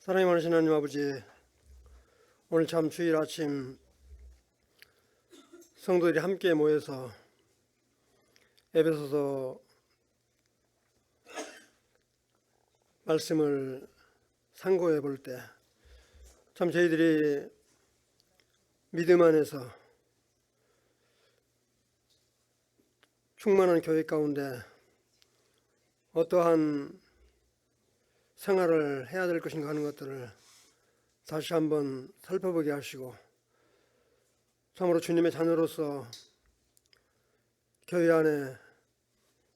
사랑이 많으신 하나님 아버지, 오늘 참 주일 아침 성도들이 함께 모여서 에베소서 말씀을 상고해 볼 때 참 저희들이 믿음 안에서 충만한 교회 가운데 어떠한 생활을 해야 될 것인가 하는 것들을 다시 한번 살펴보게 하시고, 참으로 주님의 자녀로서 교회 안에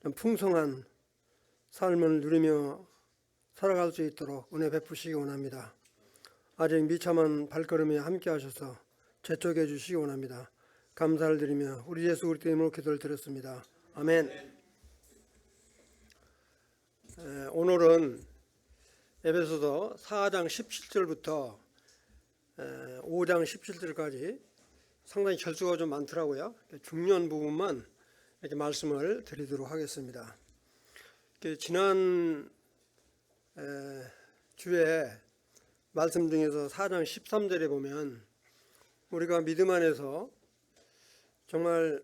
좀 풍성한 삶을 누리며 살아갈 수 있도록 은혜 베푸시기 원합니다. 아직 미참한 발걸음에 함께 하셔서 재촉해 주시기 원합니다. 감사를 드리며 우리 예수 그리스도 이름으로 기도를 드렸습니다. 아멘. 오늘은 에베소서 4장 17절부터 5장 17절까지 상당히 결수가 좀 많더라고요. 중요한 부분만 이렇게 말씀을 드리도록 하겠습니다. 지난 주에 말씀 중에서 4장 13절에 보면 우리가 믿음 안에서 정말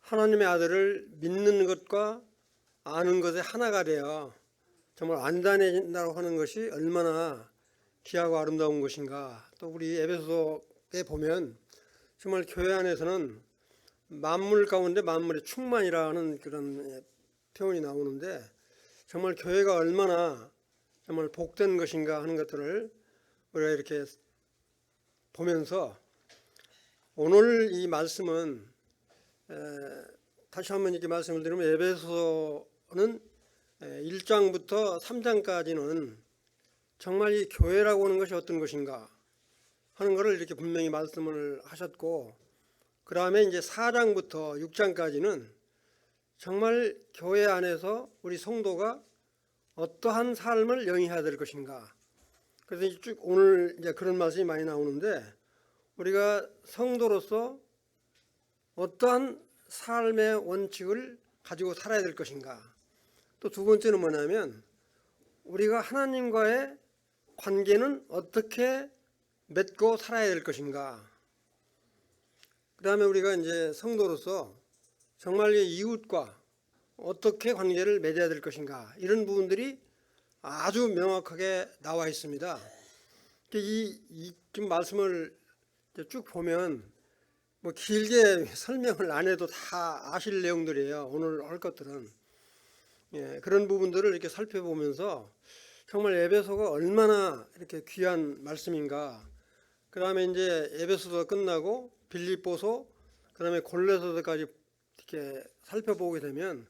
하나님의 아들을 믿는 것과 아는 것에 하나가 되어 정말 완전해진다고 하는 것이 얼마나 귀하고 아름다운 것인가. 또 우리 에베소서에 보면 정말 교회 안에서는 만물 가운데 만물의 충만이라는 그런 표현이 나오는데, 정말 교회가 얼마나 정말 복된 것인가 하는 것들을 우리가 이렇게 보면서, 오늘 이 말씀은 다시 한번 이렇게 말씀을 드리면 에베소서는 1장부터 3장까지는 정말 이 교회라고 하는 것이 어떤 것인가 하는 것을 이렇게 분명히 말씀을 하셨고, 그 다음에 이제 4장부터 6장까지는 정말 교회 안에서 우리 성도가 어떠한 삶을 영위해야 될 것인가. 그래서 쭉 오늘 이제 그런 말씀이 많이 나오는데, 우리가 성도로서 어떠한 삶의 원칙을 가지고 살아야 될 것인가. 또 두 번째는 뭐냐면 우리가 하나님과의 관계는 어떻게 맺고 살아야 될 것인가. 그 다음에 우리가 이제 성도로서 정말 이웃과 어떻게 관계를 맺어야 될 것인가, 이런 부분들이 아주 명확하게 나와 있습니다. 지금 말씀을 쭉 보면 뭐 길게 설명을 안 해도 다 아실 내용들이에요. 오늘 할 것들은. 그런 부분들을 이렇게 살펴보면서 정말 에베소가 얼마나 이렇게 귀한 말씀인가. 그 다음에 이제 에베소서 끝나고 빌립보서, 그 다음에 골로새서까지 이렇게 살펴보게 되면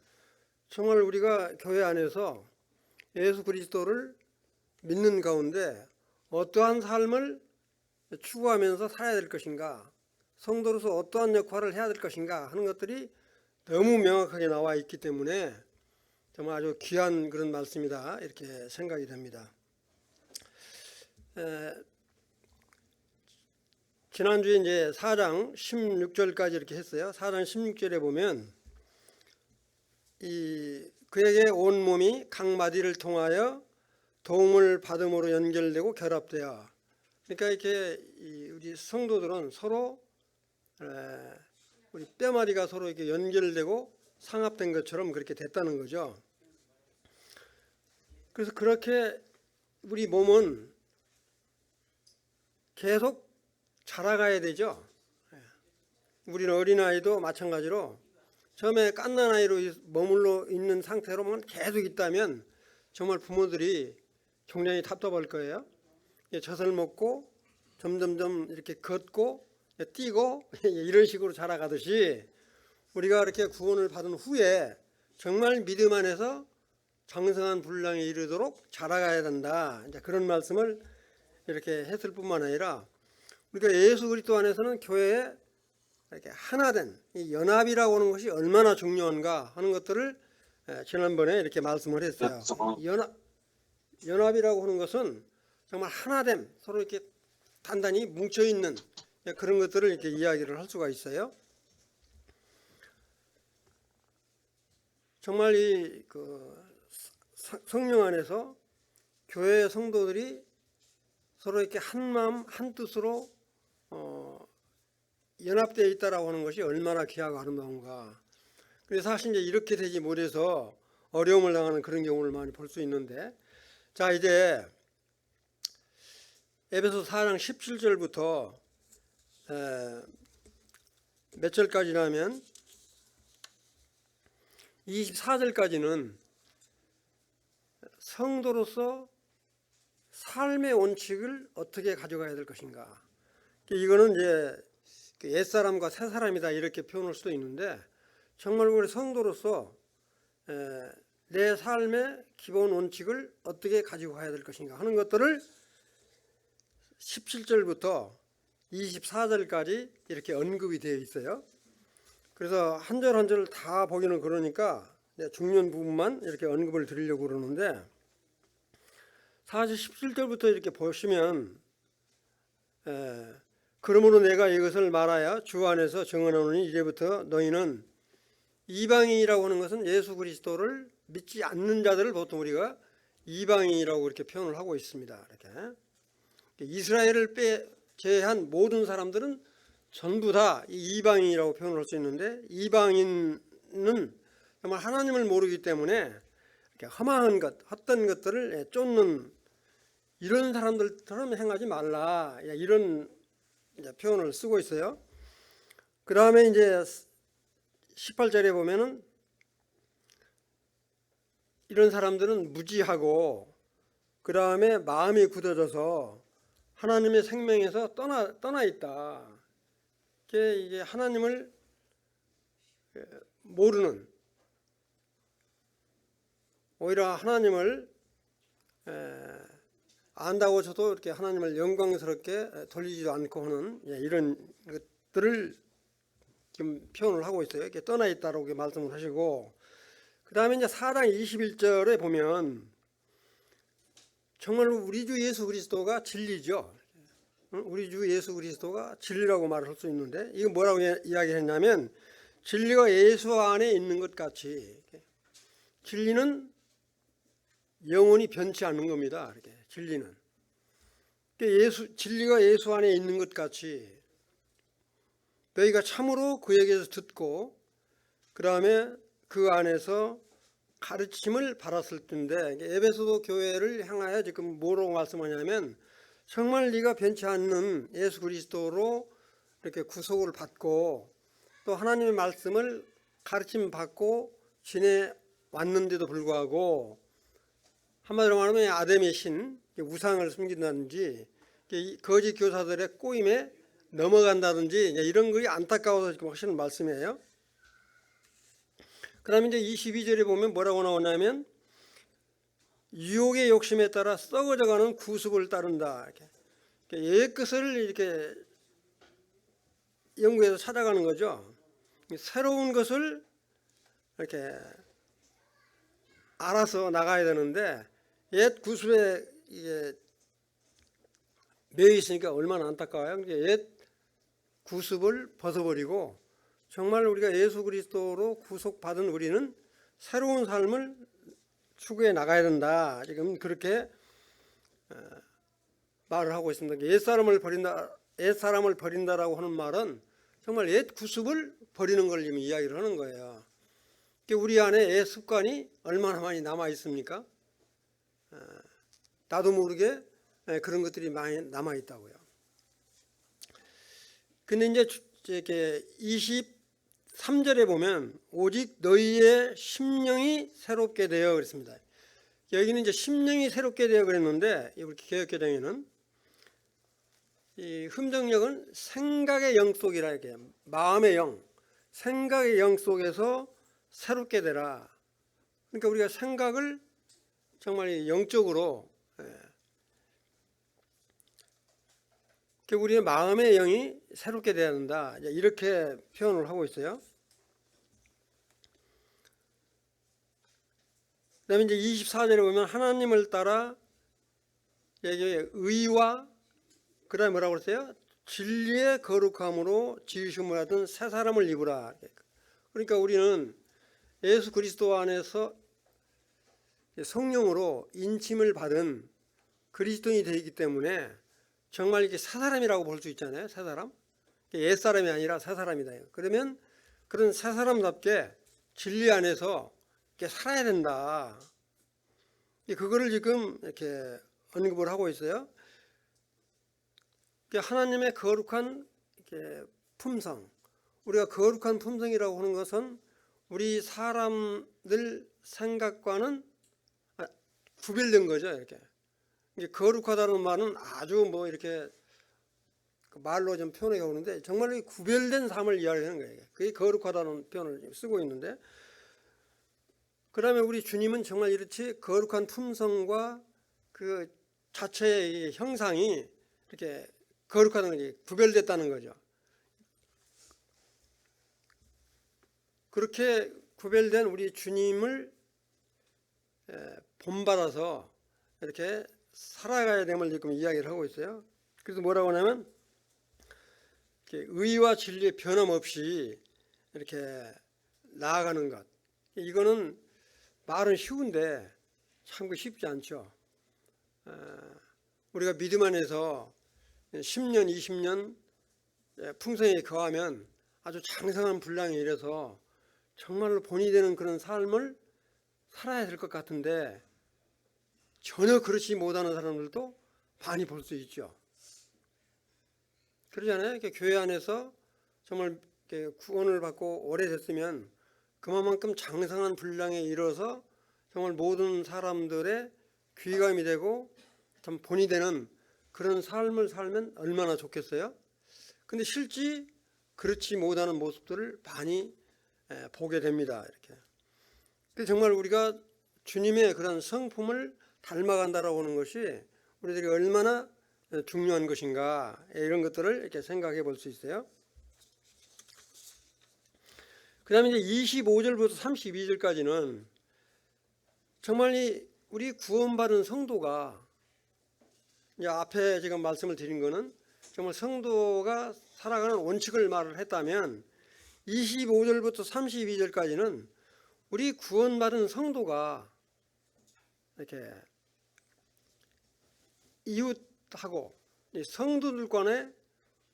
정말 우리가 교회 안에서 예수 그리스도를 믿는 가운데 어떠한 삶을 추구하면서 살아야 될 것인가, 성도로서 어떠한 역할을 해야 될 것인가 하는 것들이 너무 명확하게 나와 있기 때문에 정말 아주 귀한 그런 말씀이다, 이렇게 생각이 됩니다. 지난주에 이제 4장 16절까지 이렇게 했어요. 4장 16절에 보면 그에게 온 몸이 각 마디를 통하여 도움을 받음으로 연결되고 결합되어, 그러니까 이렇게 우리 성도들은 서로 우리 뼈마디가 서로 이렇게 연결되고 상합된 것처럼 그렇게 됐다는 거죠. 그래서 그렇게 우리 몸은 계속 자라가야 되죠. 우리는 어린아이도 마찬가지로 처음에 갓난아이로 머물러 있는 상태로만 계속 있다면 정말 부모들이 굉장히 답답할 거예요. 젖을 먹고 점점점 이렇게 걷고 뛰고 이런 식으로 자라가듯이, 우리가 이렇게 구원을 받은 후에 정말 믿음 안에서 장성한 분량에 이르도록 자라가야 된다. 이제 그런 말씀을 이렇게 했을 뿐만 아니라, 우리가 예수 그리스도 안에서는 교회에 이렇게 하나된 이 연합이라고 하는 것이 얼마나 중요한가 하는 것들을 지난번에 이렇게 말씀을 했어요. 연합이라고 하는 것은 정말 하나됨, 서로 이렇게 단단히 뭉쳐 있는 그런 것들을 이렇게 이야기를 할 수가 있어요. 정말 이 성령 안에서 교회 성도들이 서로 이렇게 한 마음 한 뜻으로 연합되어 있다라고 하는 것이 얼마나 귀하고 아름다운가. 그래서 사실 이제 이렇게 되지 못해서 어려움을 당하는 그런 경우를 많이 볼 수 있는데, 자 이제 에베소 4장 17절부터 몇 절까지냐면 24절까지는 성도로서 삶의 원칙을 어떻게 가져가야 될 것인가. 이거는 이제 옛사람과 새사람이다 이렇게 표현할 수도 있는데, 정말 우리 성도로서 내 삶의 기본 원칙을 어떻게 가지고 가야 될 것인가 하는 것들을 17절부터 24절까지 이렇게 언급이 되어 있어요. 그래서 한 절 한 절 다 보기는 그러니까 중요한 부분만 이렇게 언급을 드리려고 그러는데, 사실 17절부터 이렇게 보시면 그러므로 내가 이것을 말하여 주 안에서 증언하노니 이제부터 너희는 이방인이라고 하는 것은 예수 그리스도를 믿지 않는 자들을 보통 우리가 이방인이라고 이렇게 표현을 하고 있습니다. 이렇게 이스라엘을 제외한 모든 사람들은 전부 다 이방인이라고 표현을 할 수 있는데, 이방인은 정말 하나님을 모르기 때문에 이렇게 험한 것, 헛된 것들을 쫓는 이런 사람들처럼 행하지 말라, 이런 표현을 쓰고 있어요. 그 다음에 이제 18절에 보면은 이런 사람들은 무지하고 그 다음에 마음이 굳어져서 하나님의 생명에서 떠나 있다. 이게 하나님을 모르는, 오히려 하나님을 안다고 쳐도 이렇게 하나님을 영광스럽게 돌리지도 않고 하는 이런 것들을 지금 표현을 하고 있어요. 이렇게 떠나 있다라고 말씀을 하시고, 그 다음에 이제 4장 21절에 보면 정말 우리 주 예수 그리스도가 진리죠. 우리 주 예수 그리스도가 진리라고 말을 할 수 있는데, 이거 뭐라고 이야기했냐면 진리가 예수 안에 있는 것 같이, 진리는 영원히 변치 않는 겁니다. 이렇게 진리는 진리가 예수 안에 있는 것 같이 너희가 참으로 그에게서 듣고 그 다음에 그 안에서 가르침을 받았을 텐데, 에베소 교회를 향하여 지금 뭐라고 말씀하냐면 정말 네가 변치 않는 예수 그리스도로 이렇게 구속을 받고 또 하나님의 말씀을 가르침 받고 지내왔는데도 불구하고, 한마디로 말하면 아담의 신, 우상을 숨긴다든지 거짓 교사들의 꼬임에 넘어간다든지 이런 것이 안타까워서 지금 하시는 말씀이에요. 그 다음에 이제 22절에 보면 뭐라고 나오냐면 유혹의 욕심에 따라 썩어져가는 구습을 따른다. 옛 것을 이렇게 연구해서 찾아가는 거죠. 새로운 것을 이렇게 알아서 나가야 되는데 옛 구습에 이게 매여 있으니까 얼마나 안타까워요. 옛 구습을 벗어버리고 정말 우리가 예수 그리스도로 구속받은 우리는 새로운 삶을 추구해 나가야 된다. 지금 그렇게 말을 하고 있습니다. 옛사람을 버린다라고 하는 말은 정말 옛 구습을 버리는 걸 지금 이야기를 하는 거예요. 우리 안에 옛 습관이 얼마나 많이 남아 있습니까? 나도 모르게 그런 것들이 많이 남아 있다고요. 근데 이제 이렇게 23절에 보면 오직 너희의 심령이 새롭게 되어 그랬습니다. 여기는 이제 심령이 새롭게 되어 그랬는데, 우리 개역개정에는 이 흠정력은 생각의 영 속이라, 이렇게 마음의 영, 생각의 영 속에서 새롭게 되라. 그러니까 우리가 생각을 정말 영적으로, 우리의 마음의 영이 새롭게 되어야 된다, 이렇게 표현을 하고 있어요. 그 다음에 이제 24절에 보면 하나님을 따라 의와 그 다음에 뭐라고 그랬어요? 진리의 거룩함으로 지으심을 하던 새 사람을 입으라. 그러니까 우리는 예수 그리스도 안에서 성령으로 인침을 받은 그리스도인이 되기 때문에 정말 이게 사사람이라고 볼 수 있잖아요. 사사람. 옛사람이 아니라 사사람이다. 그러면 그런 사사람답게 진리 안에서 이렇게 살아야 된다. 그거를 지금 이렇게 언급을 하고 있어요. 하나님의 거룩한 이렇게 품성, 우리가 거룩한 품성이라고 하는 것은 우리 사람들 생각과는 구별된 거죠. 이렇게 거룩하다는 말은 아주 뭐 이렇게 말로 좀 표현해 오는데 정말 구별된 삶을 이야기하는 거예요. 그게 거룩하다는 표현을 쓰고 있는데, 그다음에 우리 주님은 정말 이렇게 거룩한 품성과 그 자체의 형상이 이렇게 거룩하다는 거지, 구별됐다는 거죠. 그렇게 구별된 우리 주님을 본받아서 이렇게 살아가야 됨을 지금 이야기를 하고 있어요. 그래서 뭐라고 하냐면 의와 진리의 변함없이 이렇게 나아가는 것. 이거는 말은 쉬운데 참 쉽지 않죠. 우리가 믿음 안에서 10년, 20년 풍성에 거하면 아주 장성한 분량에 이래서 정말로 본이 되는 그런 삶을 살아야 될 것 같은데 전혀 그렇지 못하는 사람들도 많이 볼 수 있죠. 그러잖아요. 이렇게 교회 안에서 정말 이렇게 구원을 받고 오래됐으면 그만큼 장성한 분량에 이르러서 정말 모든 사람들의 귀감이 되고 참 본이 되는 그런 삶을 살면 얼마나 좋겠어요. 근데 실제 그렇지 못하는 모습들을 많이 보게 됩니다. 이렇게. 정말 우리가 주님의 그런 성품을 닮아간다라고 하는 것이 우리들이 얼마나 중요한 것인가, 이런 것들을 이렇게 생각해 볼 수 있어요. 그 다음에 이제 25절부터 32절까지는 정말 우리 구원받은 성도가, 이제 앞에 지금 말씀을 드린 거는 정말 성도가 살아가는 원칙을 말을 했다면 25절부터 32절까지는 우리 구원받은 성도가 이렇게 이웃하고 성도들 간에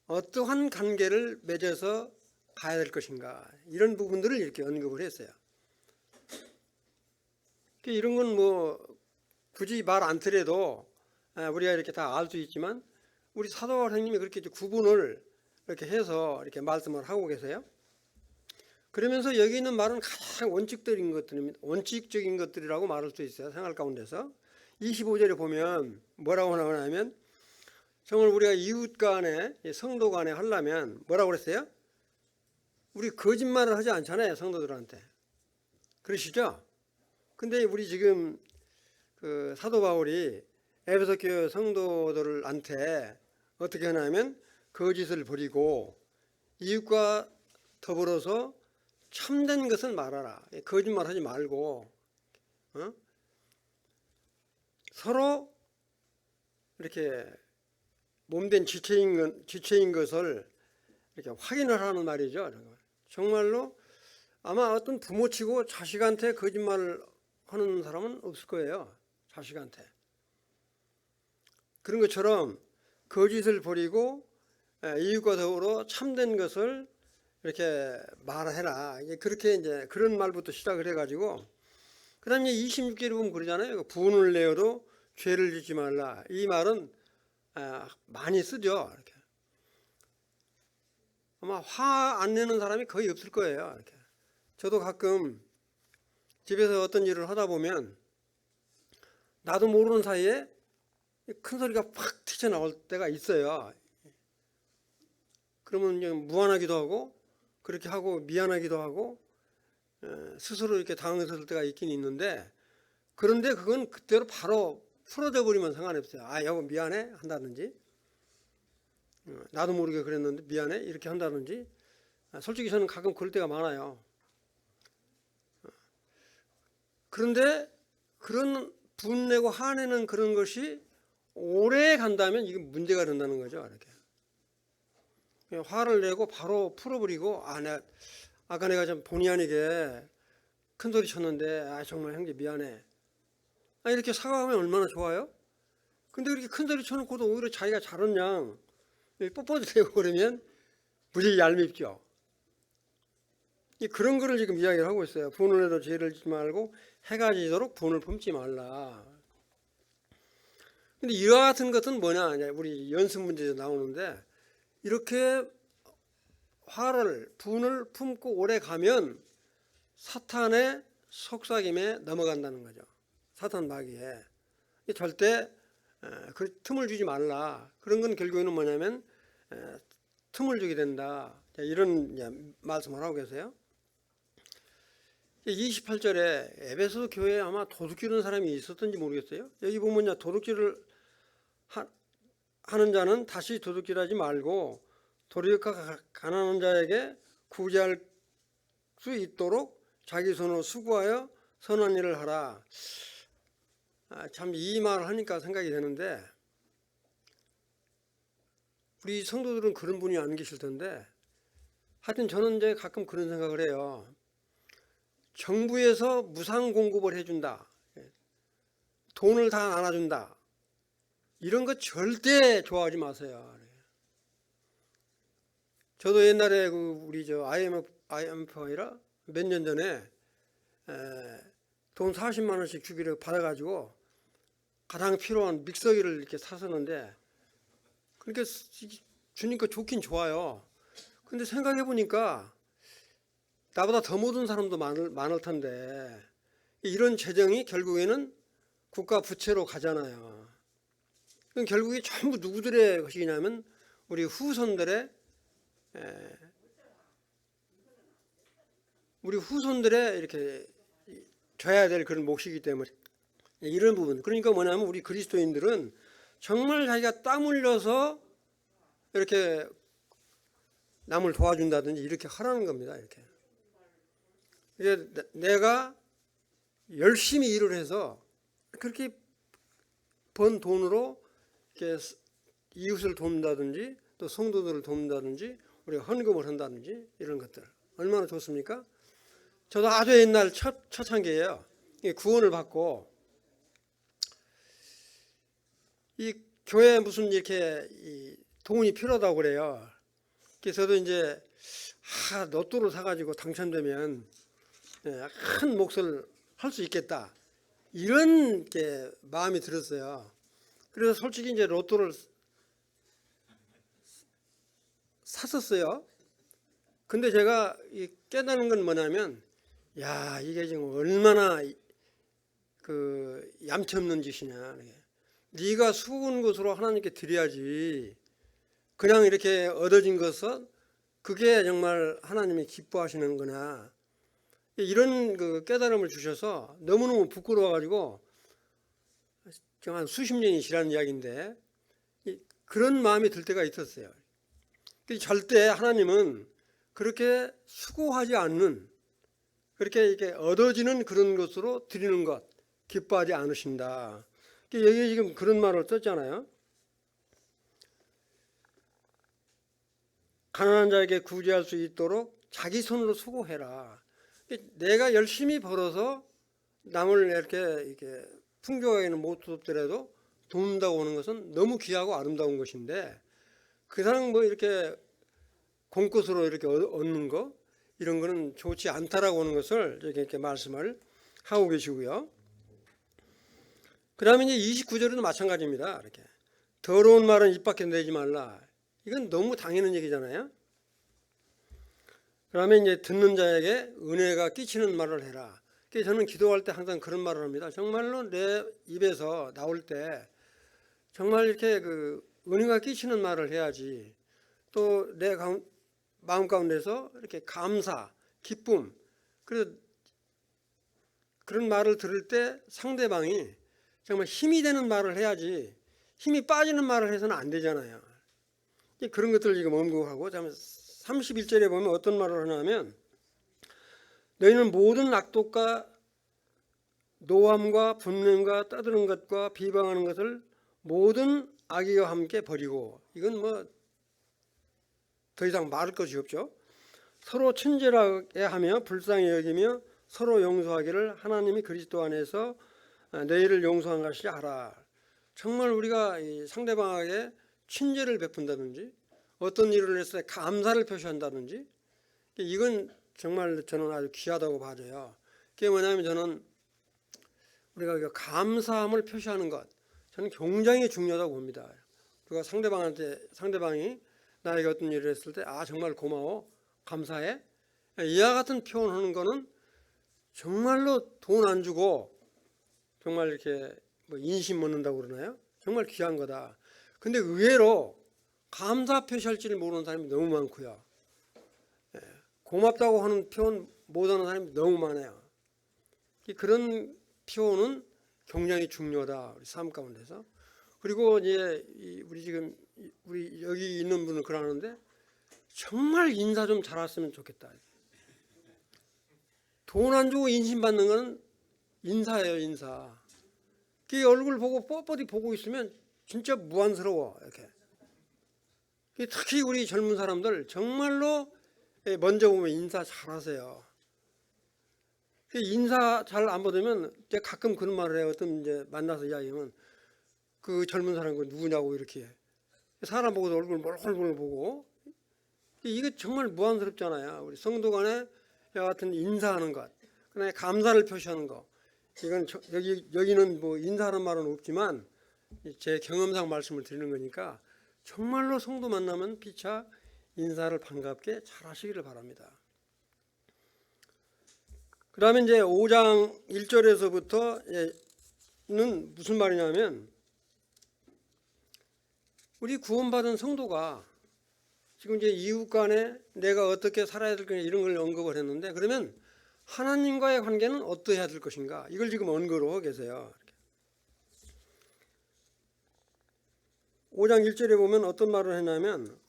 어떠한 관계를 맺어서 가야 될 것인가, 이런 부분들을 이렇게 언급을 했어요. 이런 건 뭐 굳이 말 안 드려도 우리가 이렇게 다 알 수 있지만 우리 사도 바울님이 그렇게 구분을 이렇게 해서 이렇게 말씀을 하고 계세요. 그러면서 여기 있는 말은 가장 원칙적인 것들이라고 말할 수 있어요. 생활 가운데서 25절에 보면 뭐라고 나오냐면 정말 우리가 이웃 간에, 성도 간에 하려면 뭐라고 그랬어요? 우리 거짓말을 하지 않잖아요, 성도들한테. 그러시죠? 근데 우리 지금 그 사도 바울이 에베소 교회 성도들한테 어떻게 하냐면 거짓을 버리고 이웃과 더불어서 참된 것을 말하라. 거짓말 하지 말고 서로 이렇게 몸된 지체인 것을 이렇게 확인을 하는 말이죠. 정말로 아마 어떤 부모치고 자식한테 거짓말을 하는 사람은 없을 거예요. 자식한테. 그런 것처럼 거짓을 버리고 이웃과 더불어 참된 것을 이렇게 말해라. 그렇게 이제 그런 말부터 시작을 해가지고, 그 다음에 26절에 보면 그러잖아요. 분을 내어도 죄를 짓지 말라. 이 말은 많이 쓰죠. 이렇게. 아마 화 안 내는 사람이 거의 없을 거예요. 이렇게. 저도 가끔 집에서 어떤 일을 하다 보면 나도 모르는 사이에 큰 소리가 팍 튀쳐나올 때가 있어요. 그러면 그냥 무안하기도 하고 그렇게 하고 미안하기도 하고 스스로 이렇게 당황스러울 때가 있긴 있는데, 그런데 그건 그때로 바로 풀어져 버리면 상관없어요. 아, 여보 미안해 한다든지, 나도 모르게 그랬는데 미안해 이렇게 한다든지. 솔직히 저는 가끔 그럴 때가 많아요. 그런데 그런 분내고 화내는 그런 것이 오래 간다면 이게 문제가 된다는 거죠. 이렇게 화를 내고 바로 풀어버리고, 아까 내가 좀 본의 아니게 큰 소리 쳤는데 정말 형제 미안해, 이렇게 사과하면 얼마나 좋아요. 근데 그렇게 큰 소리 쳐놓고도 오히려 자기가 잘한 양 뽀뽀도 되고 그러면 무지 얄밉죠. 그런 거를 지금 이야기를 하고 있어요. 분을 해도 죄를 짓지 말고 해가 지도록 분을 품지 말라. 근데 이와 같은 것은 뭐냐, 우리 연습 문제에서 나오는데, 이렇게 분을 품고 오래 가면 사탄의 속삭임에 넘어간다는 거죠. 사탄 마귀에. 절대 그 틈을 주지 말라. 그런 건 결국에는 뭐냐면 틈을 주게 된다. 이런 말씀을 하고 계세요. 28절에 에베소 교회에 아마 도둑질하는 사람이 있었던지 모르겠어요. 여기 보면 도둑질을 하는 자는 다시 도둑질하지 말고 도리어 가난한 자에게 구제할 수 있도록 자기 손으로 수고하여 선한 일을 하라. 참 이 말을 하니까 생각이 되는데, 우리 성도들은 그런 분이 안 계실 텐데, 하여튼 저는 이제 가끔 그런 생각을 해요. 정부에서 무상 공급을 해준다, 돈을 다 나눠준다, 이런 거 절대 좋아하지 마세요. 저도 옛날에 우리 IMF가 아니라 몇 년 전에 돈 40만 원씩 주기로 받아가지고 가장 필요한 믹서기를 이렇게 샀었는데, 그렇게 주니까 좋긴 좋아요. 근데 생각해 보니까 나보다 더 모든 사람도 많을 텐데, 이런 재정이 결국에는 국가 부채로 가잖아요. 그럼 결국에 전부 누구들의 것이냐면 우리 후손들의 이렇게 져야 될 그런 몫이기 때문에 이런 부분. 그러니까 뭐냐면 우리 그리스도인들은 정말 자기가 땀 흘려서 이렇게 남을 도와준다든지 이렇게 하라는 겁니다. 이렇게. 이제 내가 열심히 일을 해서 그렇게 번 돈으로 이렇게 이웃을 돕는다든지 또 성도들을 돕는다든지 우리가 헌금을 한다든지 이런 것들 얼마나 좋습니까? 저도 아주 옛날 초창기에요. 구원을 받고 이 교회에 무슨 이렇게 돈이 필요하다고 그래요. 그래서 저도 이제 로또를 사가지고 당첨되면 큰 몫을 할 수 있겠다, 이런 게 마음이 들었어요. 그래서 솔직히 이제 로또를 샀었어요. 근데 제가 깨닫는 건 뭐냐면, 야, 이게 지금 얼마나 얌체 없는 짓이냐. 네가 수고한 것으로 하나님께 드려야지. 그냥 이렇게 얻어진 것은 그게 정말 하나님이 기뻐하시는 거냐. 이런 깨달음을 주셔서 너무너무 부끄러워가지고 한 수십 년이 지난 이야기인데 그런 마음이 들 때가 있었어요. 절대 하나님은 그렇게 수고하지 않는, 그렇게 이렇게 얻어지는 그런 것으로 드리는 것 기뻐하지 않으신다. 여기 지금 그런 말을 썼잖아요. 가난한 자에게 구제할 수 있도록 자기 손으로 수고해라. 내가 열심히 벌어서 남을 이렇게 풍족하게는 못 돕더라도 돕는다고 하는 것은 너무 귀하고 아름다운 것인데, 그 사람 뭐 이렇게 공것으로 이렇게 얻는 거, 이런 거는 좋지 않다라고 하는 것을 이렇게 말씀을 하고 계시고요. 그 다음에 이제 29절에도 마찬가지입니다. 이렇게 더러운 말은 입 밖에 내지 말라. 이건 너무 당연한 얘기잖아요. 그다음에 이제 듣는 자에게 은혜가 끼치는 말을 해라. 그래서 저는 기도할 때 항상 그런 말을 합니다. 정말로 내 입에서 나올 때 정말 이렇게 은혜가 끼치는 말을 해야지. 또 내 마음 가운데서 이렇게 감사, 기쁨, 그런 말을 들을 때 상대방이 정말 힘이 되는 말을 해야지, 힘이 빠지는 말을 해서는 안 되잖아요. 그런 것들을 지금 언급하고, 31절에 보면 어떤 말을 하냐면, 너희는 모든 악독과 노함과 분냄과 떠드는 것과 비방하는 것을 모든 악의와 함께 버리고, 이건 뭐 더 이상 말할 것이 없죠. 서로 친절하게 하며 불쌍히 여기며 서로 용서하기를 하나님이 그리스도 안에서 너희를 용서한 것이 하라. 정말 우리가 이 상대방에게 친절을 베푼다든지 어떤 일을 했을 때 감사를 표시한다든지 이건 정말 저는 아주 귀하다고 봐져요. 그게 뭐냐면 저는 우리가 감사함을 표시하는 것 저는 굉장히 중요하다고 봅니다. 우리가 상대방이 나에게 어떤 일을 했을 때 정말 고마워 감사해 이와 같은 표현하는 거는 정말로 돈 안 주고 정말 이렇게 뭐 인심 먹는다고 그러나요? 정말 귀한 거다. 근데 의외로 감사 표시할 줄 모르는 사람이 너무 많고요. 고맙다고 하는 표현 못하는 사람이 너무 많아요. 그런 표현은 굉장히 중요하다. 우리 삶 가운데서. 그리고 이제 우리 여기 있는 분은 그러는데 정말 인사 좀 잘했으면 좋겠다. 돈 안 주고 인심 받는 거는 인사예요, 인사. 그 얼굴 보고 뻣뻣이 보고 있으면 진짜 무안스러워. 이렇게. 특히 우리 젊은 사람들 정말로 먼저 보면 인사 잘하세요. 인사 잘 안 받으면 가끔 그런 말을 해요. 어떤 이제 만나서 이야기하면 그 젊은 사람 그 누구냐고 이렇게 사람 보고도 얼굴 멀멀 보고 이게 정말 무안스럽잖아요. 우리 성도 간에 여하튼 인사하는 것, 그다음에 감사를 표시하는 것. 이건 여기는 뭐 인사하는 말은 없지만 제 경험상 말씀을 드리는 거니까 정말로 성도 만나면 피차 인사를 반갑게 잘 하시기를 바랍니다. 그 다음에 이제 5장 1절에서부터는 무슨 말이냐면 우리 구원받은 성도가 지금 이제 이웃 간에 내가 어떻게 살아야 될 거냐 이런 걸 언급을 했는데 그러면 하나님과의 관계는 어떠해야 될 것인가 이걸 지금 언급을 하고 계세요. 5장 1절에 보면 어떤 말을 했냐면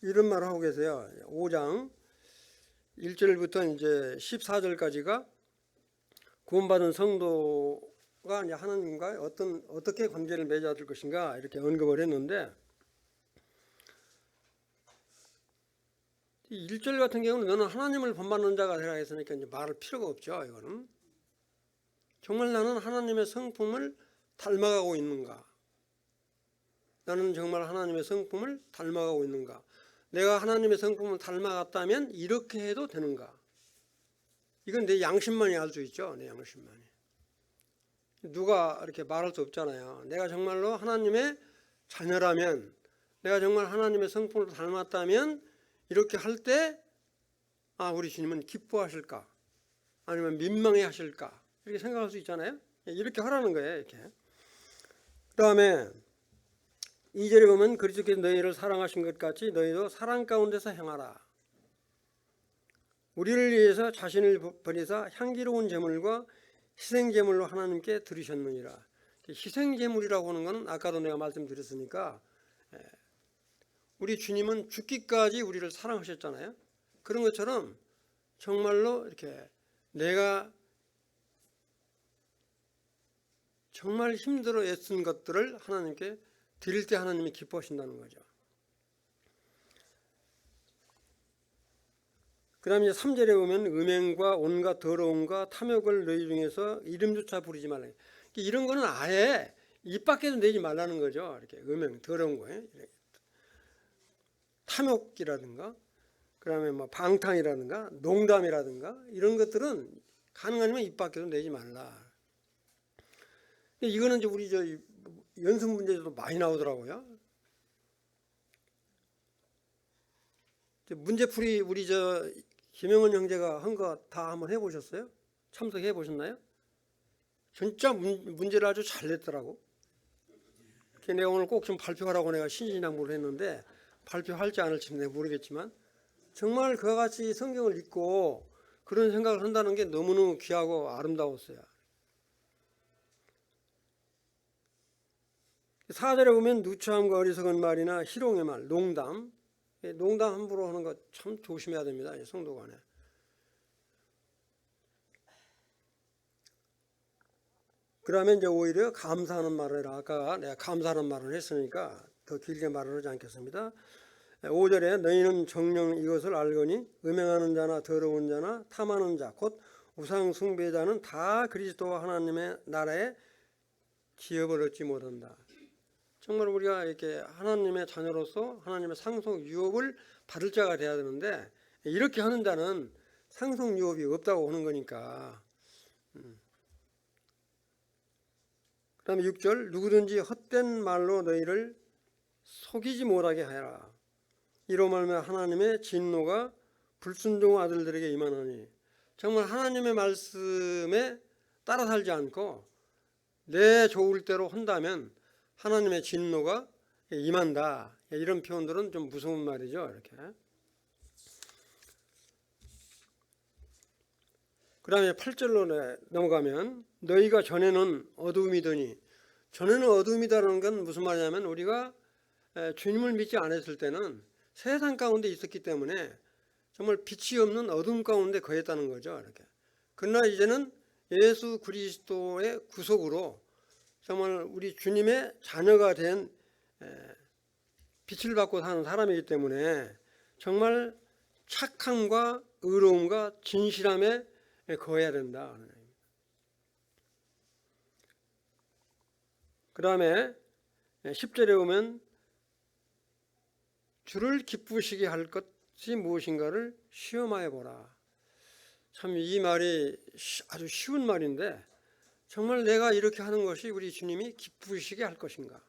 이런 말을 하고 계세요. 5장 1절부터 이제 14절까지가 구원받은 성도가 이제 하나님과 어떻게 관계를 맺어야 될 것인가 이렇게 언급을 했는데 1절 같은 경우는 너는 하나님을 본받는 자가 되라 했으니까 이제 말할 필요가 없죠. 이거는 정말 나는 하나님의 성품을 닮아가고 있는가? 나는 정말 하나님의 성품을 닮아가고 있는가? 내가 하나님의 성품을 닮아갔다면 이렇게 해도 되는가? 이건 내 양심만이 알 수 있죠. 내 양심만이. 누가 이렇게 말할 수 없잖아요. 내가 정말로 하나님의 자녀라면 내가 정말 하나님의 성품을 닮았다면 이렇게 할 때 우리 주님은 기뻐하실까? 아니면 민망해 하실까? 이렇게 생각할 수 있잖아요. 이렇게 하라는 거예요. 이렇게. 그 다음에 2절에 보면 그리스도께서 너희를 사랑하신 것 같이 너희도 사랑 가운데서 행하라. 우리를 위해서 자신을 버리사 향기로운 제물과 희생제물로 하나님께 드리셨느니라. 희생제물이라고 하는 것은 아까도 내가 말씀드렸으니까 우리 주님은 죽기까지 우리를 사랑하셨잖아요. 그런 것처럼 정말로 이렇게 내가 정말 힘들어 애쓴 것들을 하나님께 드릴 때 하나님이 기뻐하신다는 거죠. 그 다음에 3절에 보면 음행과 온갖 더러움과 탐욕을 너희 중에서 이름조차 부르지 말라. 이런 거는 아예 입 밖에서 내지 말라는 거죠. 이렇게 음행, 더러운 거, 탐욕이라든가, 그 다음에 뭐 방탕이라든가, 농담이라든가 이런 것들은 가능하면 입 밖에서 내지 말라. 이거는 이제 우리 연습 문제에도 많이 나오더라고요. 문제풀이 우리 김영은 형제가 한 거 다 한번 해보셨어요? 참석해 보셨나요? 진짜 문제를 아주 잘 냈더라고. 내가 오늘 꼭 좀 발표하라고 내가 신신당부를 했는데 발표할지 안 할지 내가 모르겠지만 정말 그와 같이 성경을 읽고 그런 생각을 한다는 게 너무너무 귀하고 아름다웠어요. 4절에 보면 누추함과 어리석은 말이나 희롱의 말, 농담 함부로 하는 거 참 조심해야 됩니다. 성도 간에. 그러면 이제 오히려 감사하는 말을 해라. 아까 내가 감사하는 말을 했으니까 더 길게 말을 하지 않겠습니다. 5절에 너희는 정녕 이것을 알거니 음행하는 자나 더러운 자나 탐하는 자 곧 우상 숭배자는 다 그리스도와 하나님의 나라에 기업을 얻지 못한다. 정말 우리가 이렇게 하나님의 자녀로서 하나님의 상속 유업을 받을 자가 돼야 되는데 이렇게 하는 자는 상속 유업이 없다고 하는 거니까. 그 다음에 6절 누구든지 헛된 말로 너희를 속이지 못하게 하라. 이로 말하면 하나님의 진노가 불순종 아들들에게 임하노니. 정말 하나님의 말씀에 따라 살지 않고 내 좋을 대로 한다면 하나님의 진노가 임한다. 이런 표현들은 좀 무서운 말이죠. 이렇게. 그 다음에 8절로 넘어가면 너희가 전에는 어두움이더니, 전에는 어두움이다라는 건 무슨 말이냐면 우리가 주님을 믿지 않았을 때는 세상 가운데 있었기 때문에 정말 빛이 없는 어둠 가운데 거했다는 거죠. 이렇게. 그러나 이제는 예수 그리스도의 구속으로 정말 우리 주님의 자녀가 된 빛을 받고 사는 사람이기 때문에 정말 착함과 의로움과 진실함에 거해야 된다. 그 다음에 10절에 보면 주를 기쁘시게 할 것이 무엇인가를 시험하여 보라. 참 이 말이 아주 쉬운 말인데 정말 내가 이렇게 하는 것이 우리 주님이 기쁘시게 할 것인가,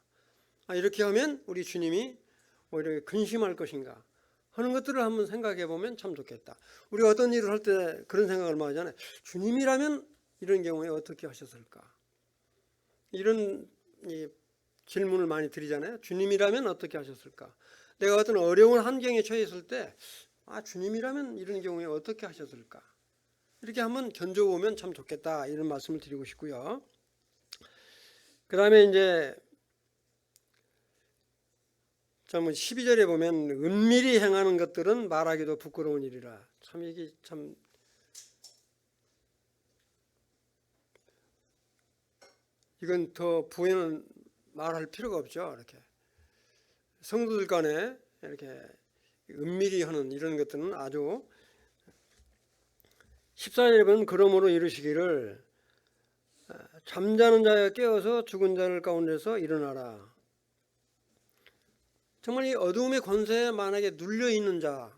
이렇게 하면 우리 주님이 오히려 근심할 것인가 하는 것들을 한번 생각해 보면 참 좋겠다. 우리가 어떤 일을 할 때 그런 생각을 많이 하잖아요. 주님이라면 이런 경우에 어떻게 하셨을까, 이런 질문을 많이 드리잖아요. 주님이라면 어떻게 하셨을까. 내가 어떤 어려운 환경에 처해 있을 때 주님이라면 이런 경우에 어떻게 하셨을까, 이렇게 한번 견뎌보면 참 좋겠다, 이런 말씀을 드리고 싶고요. 그 다음에 이제 12절에 보면 은밀히 행하는 것들은 말하기도 부끄러운 일이라. 참 이게 참 이건 더 부에는 말할 필요가 없죠. 이렇게 성도들 간에 이렇게 은밀히 하는 이런 것들은 아주. 14절에 보면 그러므로 이르시기를 잠자는 자가 깨어서 죽은 자를 가운데서 일어나라. 정말 이 어두움의 권세에 만약에 눌려있는 자,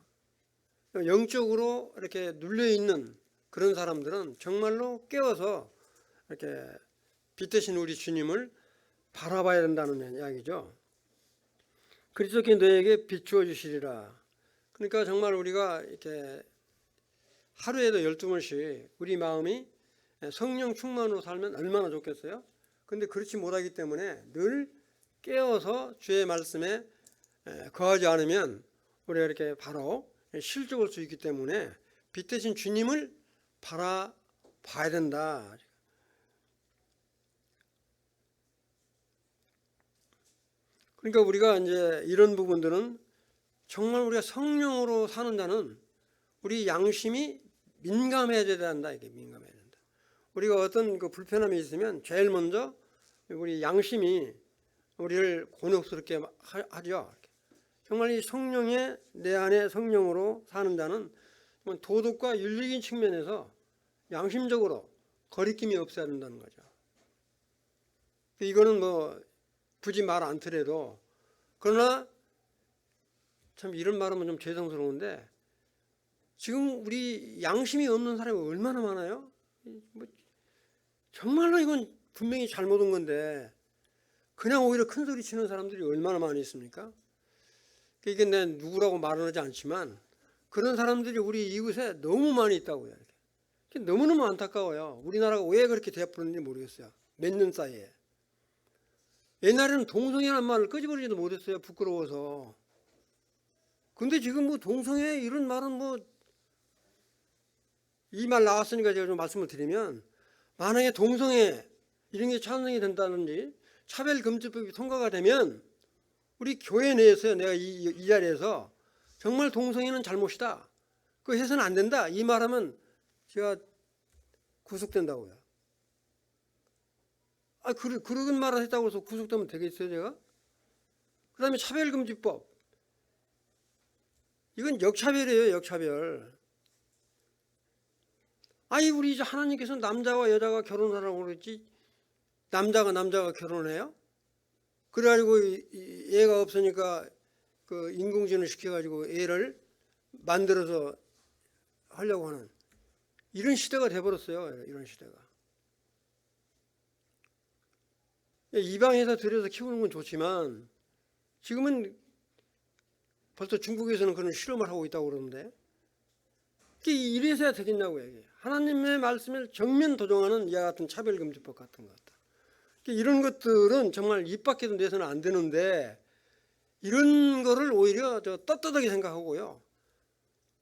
영적으로 이렇게 눌려있는 그런 사람들은 정말로 깨어서 이렇게 빛 대신 우리 주님을 바라봐야 된다는 이야기죠. 그리스도께 너에게 비추어 주시리라. 그러니까 정말 우리가 이렇게 하루에도 12번씩 우리 마음이 성령 충만으로 살면 얼마나 좋겠어요. 근데 그렇지 못하기 때문에 늘 깨어서 주의 말씀에 거하지 않으면 우리가 이렇게 바로 실족할 수 있기 때문에 빛 대신 주님을 바라봐야 된다. 그러니까 우리가 이제 이런 부분들은 정말 우리가 성령으로 사는 자는 우리 양심이 민감해져야 된다. 이게 민감해야 된다. 우리가 어떤 그 불편함이 있으면 제일 먼저 우리 양심이 우리를 곤혹스럽게 하죠. 정말 이 성령의 내 안에 성령으로 사는 자는 도덕과 윤리적인 측면에서 양심적으로 거리낌이 없어야 된다는 거죠. 이거는 뭐 굳이 말 않더라도, 그러나 참 이런 말하면 좀 죄송스러운데 지금 우리 양심이 없는 사람이 얼마나 많아요? 정말로 이건 분명히 잘못한 건데 그냥 오히려 큰 소리 치는 사람들이 얼마나 많이 있습니까? 이게 내 누구라고 말은 하지 않지만 그런 사람들이 우리 이웃에 너무 많이 있다고요. 이렇게. 너무너무 안타까워요. 우리나라가 왜 그렇게 되어버렸는지 모르겠어요. 몇 년 사이에. 옛날에는 동성애라는 말을 끄집어내지도 못했어요. 부끄러워서. 근데 지금 뭐 동성애 이런 말은 뭐 이 말 나왔으니까 제가 좀 말씀을 드리면, 만약에 동성애 이런 게 찬성이 된다든지 차별금지법이 통과가 되면 우리 교회 내에서 내가 이 자리에서 정말 동성애는 잘못이다, 그거 해서는 안 된다, 이 말하면 제가 구속된다고요. 그런 말을 했다고 해서 구속되면 되겠어요, 제가? 그 다음에 차별금지법. 이건 역차별이에요, 역차별. 우리 이제 하나님께서 남자와 여자가 결혼하라고 그랬지, 남자가 결혼해요? 그래가지고 애가 없으니까 그 인공지능 시켜가지고 애를 만들어서 하려고 하는 이런 시대가 돼버렸어요. 이런 시대가. 입양해서 들여서 키우는 건 좋지만 지금은 벌써 중국에서는 그런 실험을 하고 있다고 그러는데 이래서야 되겠냐고요. 이게. 하나님의 말씀을 정면 도정하는 이와 같은 차별금지법 같은 것 같다. 이런 것들은 정말 입 밖에도 내서는 안 되는데 이런 거를 오히려 떳떳하게 생각하고요.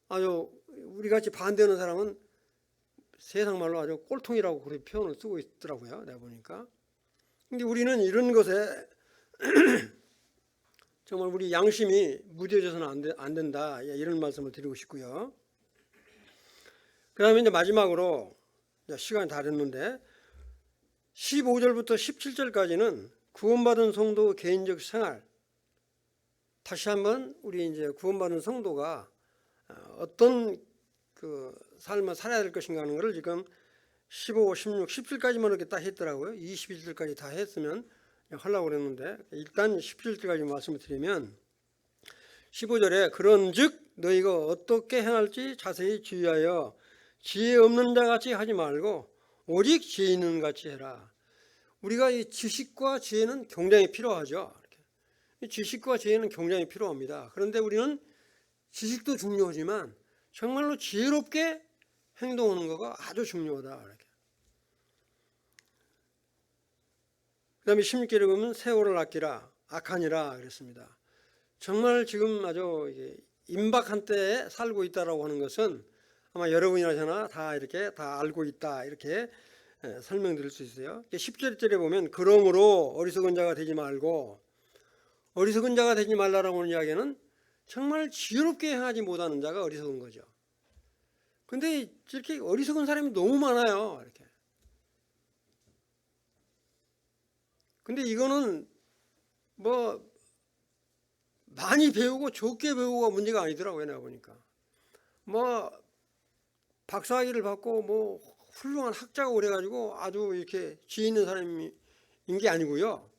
아주 우리같이 반대하는 사람은 세상 말로 아주 꼴통이라고 그렇게 표현을 쓰고 있더라고요. 내가 보니까. 근데 우리는 이런 것에 정말 우리 양심이 무뎌져서는 안 된다. 이런 말씀을 드리고 싶고요. 그 다음에 이제 마지막으로 시간이 다 됐는데 15절부터 17절까지는 구원받은 성도 개인적 생활, 다시 한번 우리 이제 구원받은 성도가 어떤 그 삶을 살아야 될 것인가 하는 것을 지금 15, 16, 17까지만 이렇게 딱 했더라고요. 21절까지 다 했으면 하려고 그랬는데 일단 17절까지 말씀을 드리면 15절에 그런즉 너희가 어떻게 행할지 자세히 주의하여 지혜 없는 자 같이 하지 말고 오직 지혜 있는 같이 해라. 우리가 이 지식과 지혜는 굉장히 필요하죠. 이 지식과 지혜는 굉장히 필요합니다. 그런데 우리는 지식도 중요하지만 정말로 지혜롭게 행동하는 것가 아주 중요하다. 그 다음에 16절에 보면 세월을 아끼라 악하니라 그랬습니다. 정말 지금 아주 임박한 때에 살고 있다라고 하는 것은 아마 여러분이나 저나 다 이렇게 다 알고 있다 이렇게 설명드릴 수 있어요. 10절에 보면 그러므로 어리석은 자가 되지 말고, 어리석은 자가 되지 말라라고 하는 이야기는 정말 지혜롭게 행하지 못하는 자가 어리석은 거죠. 근데 이렇게 어리석은 사람이 너무 많아요. 이렇게. 근데 이거는 뭐 많이 배우고 적게 배우고가 문제가 아니더라고요. 내가 보니까. 뭐 박사학위를 받고 뭐 훌륭한 학자가 오래가지고 아주 이렇게 지혜 있는 사람인 게 아니고요.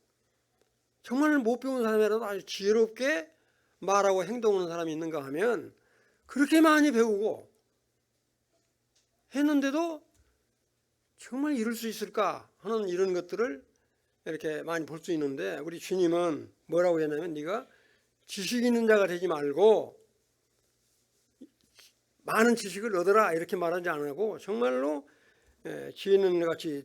정말 못 배운 사람이라도 아주 지혜롭게 말하고 행동하는 사람이 있는가 하면 그렇게 많이 배우고 했는데도 정말 이룰 수 있을까 하는 이런 것들을 이렇게 많이 볼 수 있는데 우리 주님은 뭐라고 했냐면 네가 지식 있는 자가 되지 말고 많은 지식을 얻어라 이렇게 말하지 않고 정말로 지혜 있는 자 같이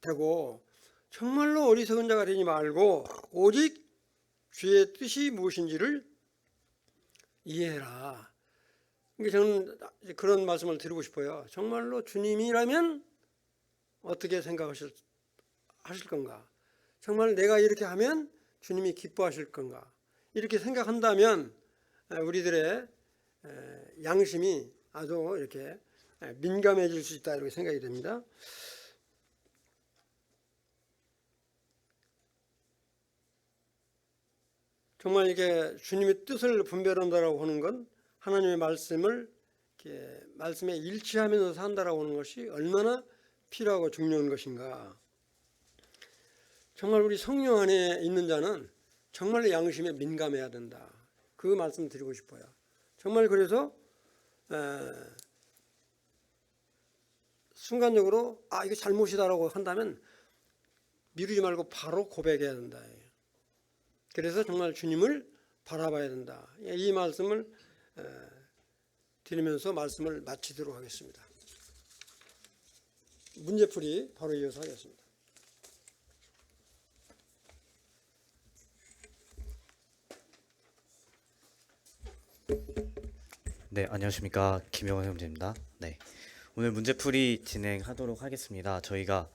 되고 정말로 어리석은 자가 되지 말고 오직 주의 뜻이 무엇인지를 이해해라. 그러니까 저는 그런 말씀을 드리고 싶어요. 정말로 주님이라면 어떻게 생각하실 건가? 정말 내가 이렇게 하면 주님이 기뻐하실 건가? 이렇게 생각한다면 우리들의 양심이 아주 이렇게 민감해질 수 있다 이렇게 생각이 됩니다. 정말 이게 주님의 뜻을 분별한다라고 하는 건 하나님의 말씀을 이렇게 말씀에 일치하면서 산다라고 하는 것이 얼마나 필요하고 중요한 것인가. 정말 우리 성령 안에 있는 자는 정말 양심에 민감해야 된다. 그 말씀 드리고 싶어요. 정말 그래서 순간적으로 이거 잘못이다라고 한다면 미루지 말고 바로 고백해야 된다. 그래서 정말 주님을 바라봐야 된다. 이 말씀을 드리면서 말씀을 마치도록 하겠습니다. 문제풀이 바로 이어서 하겠습니다. 네, 안녕하십니까. 김영원 형제입니다. 네, 오늘 문제풀이 진행하도록 하겠습니다. 저희가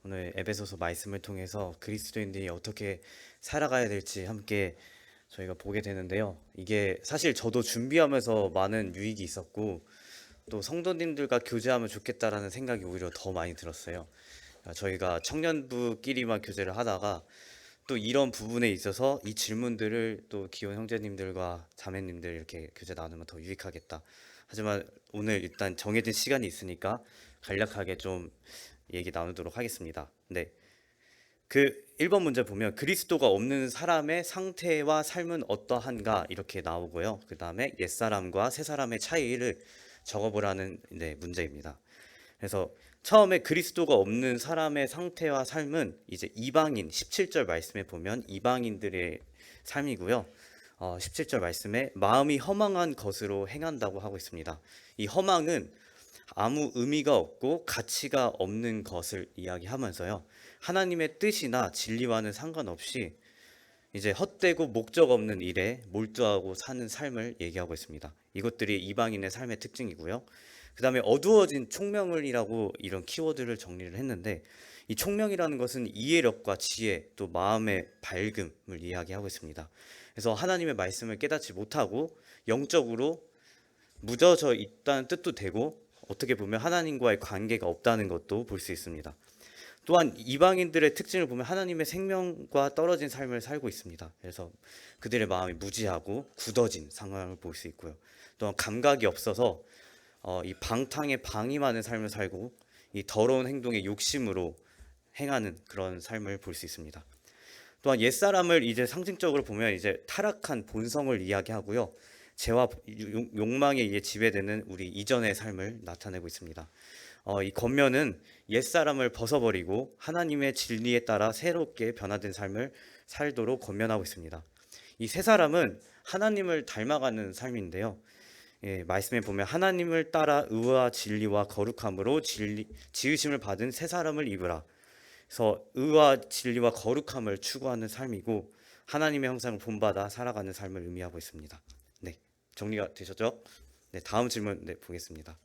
오늘 에베소서 말씀을 통해서 그리스도인들이 어떻게 살아가야 될지 함께 저희가 보게 되는데요. 이게 사실 저도 준비하면서 많은 유익이 있었고 또 성도님들과 교제하면 좋겠다라는 생각이 오히려 더 많이 들었어요. 저희가 청년부끼리만 교제를 하다가 또 이런 부분에 있어서 이 질문들을 또 기혼 형제님들과 자매님들 이렇게 교제 나누면 더 유익하겠다. 하지만 오늘 일단 정해진 시간이 있으니까 간략하게 좀 얘기 나누도록 하겠습니다. 네, 그 1번 문제 보면 그리스도가 없는 사람의 상태와 삶은 어떠한가 이렇게 나오고요. 그 다음에 옛사람과 새사람의 차이를 적어보라는 문제입니다. 그래서 처음에 그리스도가 없는 사람의 상태와 삶은 이제 이방인 17절 말씀에 보면 이방인들의 삶이고요. 17절 말씀에 마음이 허망한 것으로 행한다고 하고 있습니다. 이 허망은 아무 의미가 없고 가치가 없는 것을 이야기하면서요. 하나님의 뜻이나 진리와는 상관없이 이제 헛되고 목적 없는 일에 몰두하고 사는 삶을 얘기하고 있습니다. 이것들이 이방인의 삶의 특징이고요. 그 다음에 어두워진 총명을이라고 이런 키워드를 정리를 했는데 이 총명이라는 것은 이해력과 지혜 또 마음의 밝음을 이야기하고 있습니다. 그래서 하나님의 말씀을 깨닫지 못하고 영적으로 무뎌져 있다는 뜻도 되고 어떻게 보면 하나님과의 관계가 없다는 것도 볼 수 있습니다. 또한 이방인들의 특징을 보면 하나님의 생명과 떨어진 삶을 살고 있습니다. 그래서 그들의 마음이 무지하고 굳어진 상황을 볼 수 있고요. 또한 감각이 없어서 이 방탕에 방임하는 삶을 살고 이 더러운 행동에 욕심으로 행하는 그런 삶을 볼 수 있습니다. 또한 옛사람을 이제 상징적으로 보면 이제 타락한 본성을 이야기하고요. 죄와 욕망에 의해 지배되는 우리 이전의 삶을 나타내고 있습니다. 이 겉면은 옛사람을 벗어버리고 하나님의 진리에 따라 새롭게 변화된 삶을 살도록 권면하고 있습니다. 이 새 사람은 하나님을 닮아가는 삶인데요. 말씀에 보면 하나님을 따라 의와 진리와 거룩함으로 지으심을 받은 새 사람을 입으라. 그래서 의와 진리와 거룩함을 추구하는 삶이고 하나님의 형상을 본받아 살아가는 삶을 의미하고 있습니다. 네, 정리가 되셨죠? 네, 다음 질문 보겠습니다.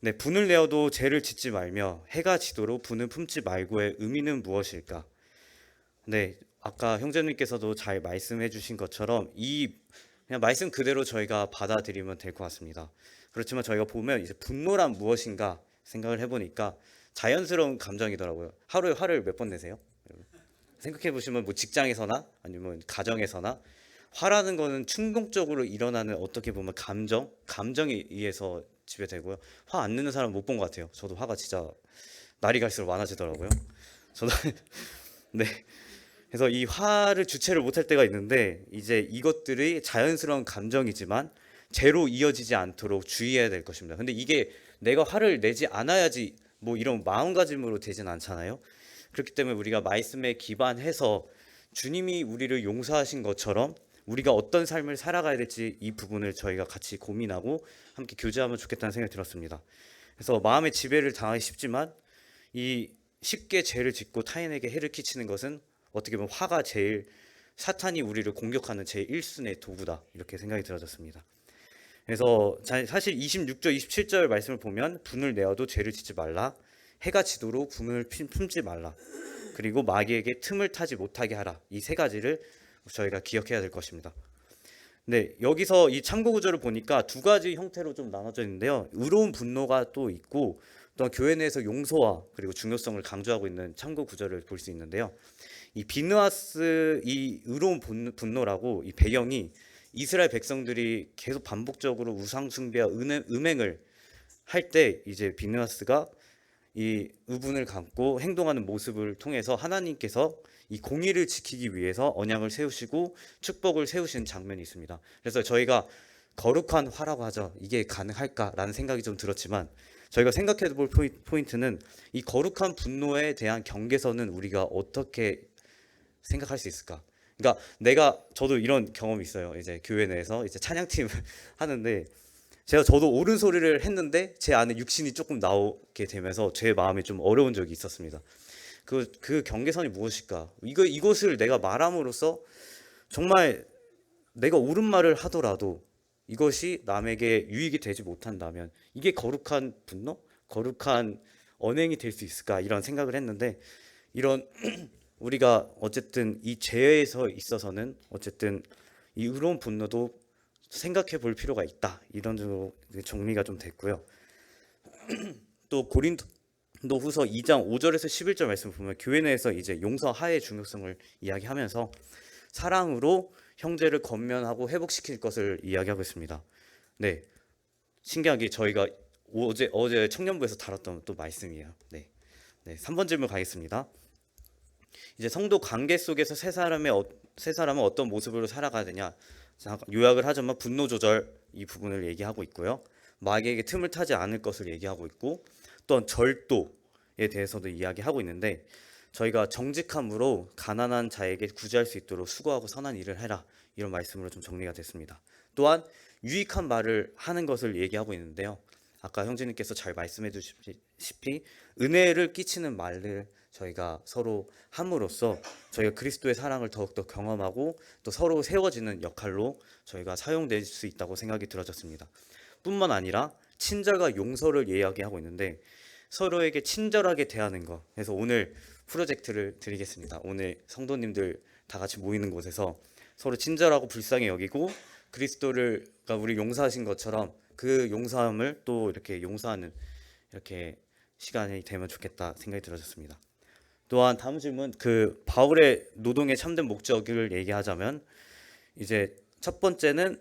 네, 분을 내어도 죄를 짓지 말며 해가 지도록 분을 품지 말고의 의미는 무엇일까? 네, 아까 형제님께서도 잘 말씀해 주신 것처럼 그냥 말씀 그대로 저희가 받아들이면 될 것 같습니다. 그렇지만 저희가 보면 이제 분노란 무엇인가 생각을 해보니까 자연스러운 감정이더라고요. 하루에 화를 몇 번 내세요? 생각해 보시면 뭐 직장에서나 아니면 가정에서나 화라는 거는 충동적으로 일어나는 어떻게 보면 감정에 의해서 지배되고요. 화 안 내는 사람 못 본 것 같아요. 저도 화가 진짜 날이 갈수록 많아지더라고요. 저도 네. 그래서 이 화를 주체를 못할 때가 있는데 이제 이것들이 자연스러운 감정이지만 죄로 이어지지 않도록 주의해야 될 것입니다. 근데 이게 내가 화를 내지 않아야지 뭐 이런 마음가짐으로 되진 않잖아요. 그렇기 때문에 우리가 말씀에 기반해서 주님이 우리를 용서하신 것처럼 우리가 어떤 삶을 살아가야 될지 이 부분을 저희가 같이 고민하고 함께 교제하면 좋겠다는 생각이 들었습니다. 그래서 마음의 지배를 당하기 쉽지만 이 쉽게 죄를 짓고 타인에게 해를 끼치는 것은 어떻게 보면 화가 제일 사탄이 우리를 공격하는 제일 1순위의 도구다 이렇게 생각이 들어졌습니다. 그래서 사실 26절 27절 말씀을 보면 분을 내어도 죄를 짓지 말라, 해가 지도록 분을 품지 말라, 그리고 마귀에게 틈을 타지 못하게 하라. 이 세 가지를 저희가 기억해야 될 것입니다. 네, 여기서 이 참고 구절을 보니까 두 가지 형태로 좀 나눠져 있는데요. 의로운 분노가 또 있고 또 교회 내에서 용서와 그리고 중요성을 강조하고 있는 참고 구절을 볼 수 있는데요. 이 비느하스 이 의로운 분노라고 이 배경이 이스라엘 백성들이 계속 반복적으로 우상 숭배와 음행을 할 때 이제 비느하스가 이 의분을 감고 행동하는 모습을 통해서 하나님께서 이 공의를 지키기 위해서 언약을 세우시고 축복을 세우신 장면이 있습니다. 그래서 저희가 거룩한 화라고 하죠. 이게 가능할까라는 생각이 좀 들었지만 저희가 생각해 볼 포인트는 이 거룩한 분노에 대한 경계선은 우리가 어떻게 생각할 수 있을까? 그러니까 저도 이런 경험이 있어요. 이제 교회 내에서 이제 찬양팀을 하는데 저도 옳은 소리를 했는데 제 안에 육신이 조금 나오게 되면서 제 마음이 좀 어려운 적이 있었습니다. 그 경계선이 무엇일까? 이것을 내가 말함으로써 정말 내가 옳은 말을 하더라도 이것이 남에게 유익이 되지 못한다면 이게 거룩한 분노? 거룩한 언행이 될 수 있을까? 이런 생각을 했는데 이런 우리가 어쨌든 이 죄에서 있어서는 어쨌든 이 의로운 분노도 생각해 볼 필요가 있다. 이런 식으로 정리가 좀 됐고요. 또 고린도후서 2장 5절에서 11절 말씀을 보면 교회 내에서 이제 용서하의 중요성을 이야기하면서 사랑으로 형제를 권면하고 회복시킬 것을 이야기하고 있습니다. 네, 신기하게 저희가 어제 청년부에서 다뤘던 또 말씀이에요. 네, 3번 질문 가겠습니다. 이제 성도 관계 속에서 세 사람은 어떤 모습으로 살아가야 되냐. 요약을 하자면 분노 조절 이 부분을 얘기하고 있고요. 마귀에게 틈을 타지 않을 것을 얘기하고 있고, 또 절도에 대해서도 이야기하고 있는데, 저희가 정직함으로 가난한 자에게 구제할 수 있도록 수고하고 선한 일을 해라, 이런 말씀으로 좀 정리가 됐습니다. 또한 유익한 말을 하는 것을 얘기하고 있는데요. 아까 형제님께서 잘 말씀해 주시다시피 은혜를 끼치는 말을 저희가 서로 함으로써 저희가 그리스도의 사랑을 더욱더 경험하고 또 서로 세워지는 역할로 저희가 사용될 수 있다고 생각이 들어졌습니다. 뿐만 아니라 친절과 용서를 이야기하고 있는데, 서로에게 친절하게 대하는 것. 그래서 오늘 프로젝트를 드리겠습니다. 오늘 성도님들 다 같이 모이는 곳에서 서로 친절하고 불쌍히 여기고, 그리스도가 우리 용서하신 것처럼 그 용서함을 또 이렇게 용서하는 이렇게 시간이 되면 좋겠다 생각이 들어졌습니다. 또한 다음 질문, 그 바울의 노동의 참된 목적을 얘기하자면, 이제 첫 번째는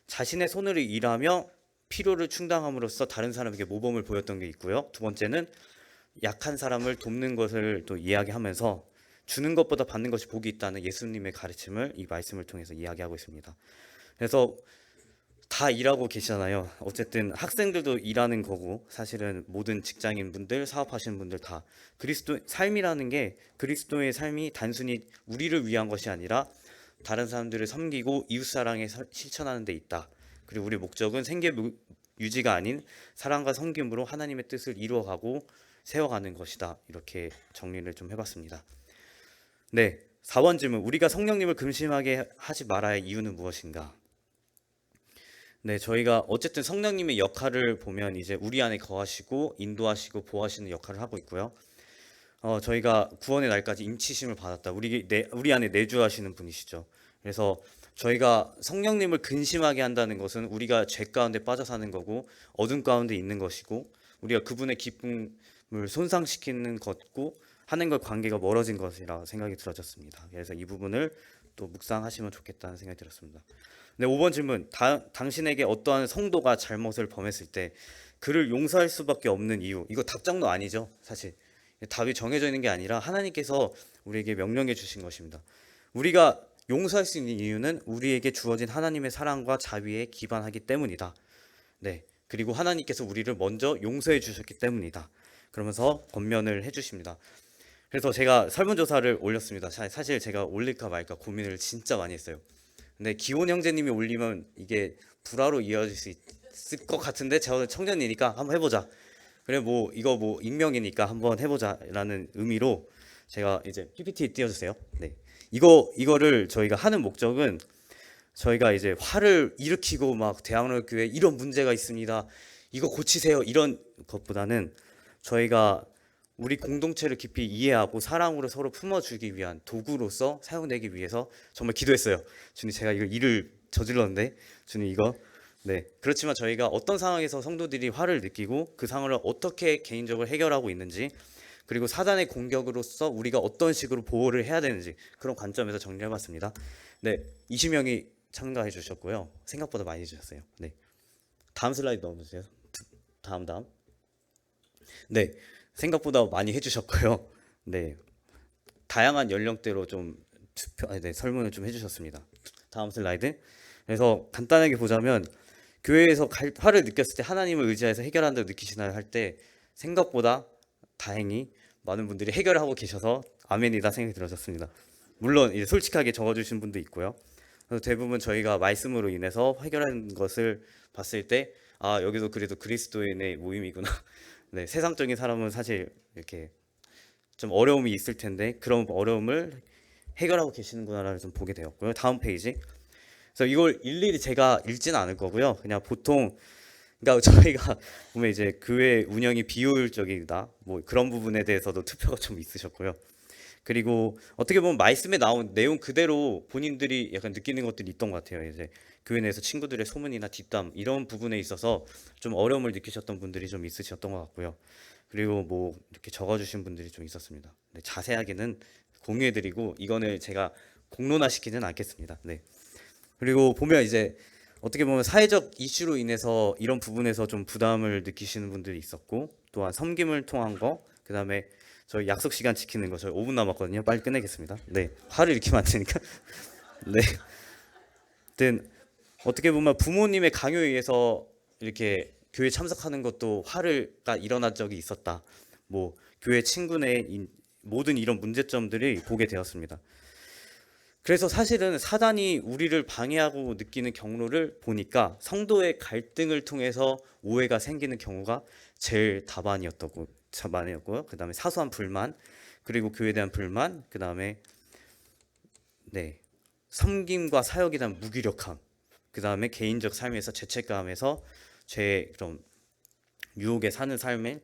자신의 손으로 일하며 필요를 충당함으로써 다른 사람에게 모범을 보였던 게 있고요. 두 번째는 약한 사람을 돕는 것을 또 이야기하면서 주는 것보다 받는 것이 복이 있다는 예수님의 가르침을 이 말씀을 통해서 이야기하고 있습니다. 그래서 다 일하고 계시잖아요. 어쨌든 학생들도 일하는 거고, 사실은 모든 직장인 분들, 사업하시는 분들 다 그리스도 삶이라는 게, 그리스도의 삶이 단순히 우리를 위한 것이 아니라 다른 사람들을 섬기고 이웃사랑에 실천하는 데 있다. 그리고 우리 목적은 생계 유지가 아닌 사랑과 섬김으로 하나님의 뜻을 이루어가고 세워가는 것이다. 이렇게 정리를 좀 해봤습니다. 네, 4번 질문, 우리가 성령님을 금심하게 하지 말아야 할 이유는 무엇인가? 네, 저희가 어쨌든 성령님의 역할을 보면 이제 우리 안에 거하시고 인도하시고 보호하시는 역할을 하고 있고요. 저희가 구원의 날까지 임치심을 받았다. 우리 안에 내주하시는 분이시죠. 그래서 저희가 성령님을 근심하게 한다는 것은 우리가 죄 가운데 빠져 사는 거고 어둠 가운데 있는 것이고, 우리가 그분의 기쁨을 손상시키는 것고 하나님과 관계가 멀어진 것이라 생각이 들어졌습니다. 그래서 이 부분을 또 묵상하시면 좋겠다는 생각이 들었습니다. 네, 5번 질문, 당신에게 어떠한 성도가 잘못을 범했을 때 그를 용서할 수밖에 없는 이유. 이거 답정도 아니죠. 사실 답이 정해져 있는 게 아니라 하나님께서 우리에게 명령해 주신 것입니다. 우리가 용서할 수 있는 이유는 우리에게 주어진 하나님의 사랑과 자비에 기반하기 때문이다. 네, 그리고 하나님께서 우리를 먼저 용서해 주셨기 때문이다. 그러면서 권면을 해주십니다. 그래서 제가 설문조사를 올렸습니다. 사실 제가 올릴까 말까 고민을 진짜 많이 했어요. 근데 기온 형제님이 올리면 이게 불화로 이어질 수 있을 것 같은데, 제가 청년이니까 한번 해보자. 그래, 뭐 이거 뭐 익명이니까 한번 해보자라는 의미로 제가 이제 PPT 띄워주세요. 네, 이거를 저희가 하는 목적은, 저희가 이제 화를 일으키고 막 대학로교회 이런 문제가 있습니다, 이거 고치세요, 이런 것보다는 저희가 우리 공동체를 깊이 이해하고 사랑으로 서로 품어주기 위한 도구로서 사용되기 위해서 정말 기도했어요. 주님, 제가 이거 일을 저질렀는데 주님 이거. 네, 그렇지만 저희가 어떤 상황에서 성도들이 화를 느끼고 그 상황을 어떻게 개인적으로 해결하고 있는지, 그리고 사단의 공격으로서 우리가 어떤 식으로 보호를 해야 되는지, 그런 관점에서 정리해봤습니다. 네, 20명이 참가해 주셨고요. 생각보다 많이 주셨어요. 네, 다음 슬라이드 넣어주세요. 다음. 네, 생각보다 많이 해주셨고요. 네, 다양한 연령대로 좀 설문을 좀 해주셨습니다. 다음 슬라이드. 그래서 간단하게 보자면, 교회에서 화를 느꼈을 때 하나님을 의지해서 해결한다고 느끼시나요? 할 때 생각보다 다행히 많은 분들이 해결을 하고 계셔서 아멘이다 생각이 들어졌습니다. 물론 이제 솔직하게 적어주신 분도 있고요. 그래서 대부분 저희가 말씀으로 인해서 해결한 것을 봤을 때, 아, 여기도 그래도 그리스도인의 모임이구나. 네, 세상적인 사람은 사실 이렇게 좀 어려움이 있을 텐데 그런 어려움을 해결하고 계시는구나를 좀 보게 되었고요. 다음 페이지. 그래서 이걸 일일이 제가 읽지는 않을 거고요. 그냥 보통, 그러니까 저희가 보면 이제 교회 운영이 비효율적이다, 뭐 그런 부분에 대해서도 투표가 좀 있으셨고요. 그리고 어떻게 보면 말씀에 나온 내용 그대로 본인들이 약간 느끼는 것들이 있던 것 같아요. 이제 교회 내에서 친구들의 소문이나 뒷담 이런 부분에 있어서 좀 어려움을 느끼셨던 분들이 좀 있으셨던 것 같고요. 그리고 뭐 이렇게 적어주신 분들이 좀 있었습니다. 네, 자세하게는 공유해드리고 이거는 제가 공론화시키는 않겠습니다. 네. 그리고 보면 이제 어떻게 보면 사회적 이슈로 인해서 이런 부분에서 좀 부담을 느끼시는 분들이 있었고, 또한 섬김을 통한 거, 그 다음에 저희 약속 시간 지키는 거 저희 5분 남았거든요. 빨리 끝내겠습니다. 네, 화를 이렇게 만드니까. 네, 아무튼 어떻게 보면 부모님의 강요에 의해서 이렇게 교회 참석하는 것도 화가 일어난 적이 있었다. 뭐 교회 친구 내 모든 이런 문제점들을 보게 되었습니다. 그래서 사실은 사단이 우리를 방해하고 느끼는 경로를 보니까 성도의 갈등을 통해서 오해가 생기는 경우가 제일 다반이었고요. 그다음에 사소한 불만, 그리고 교회에 대한 불만, 그다음에 네, 섬김과 사역에 대한 무기력함, 그다음에 개인적 삶에서 죄책감에서 죄의 그런 유혹에 사는 삶에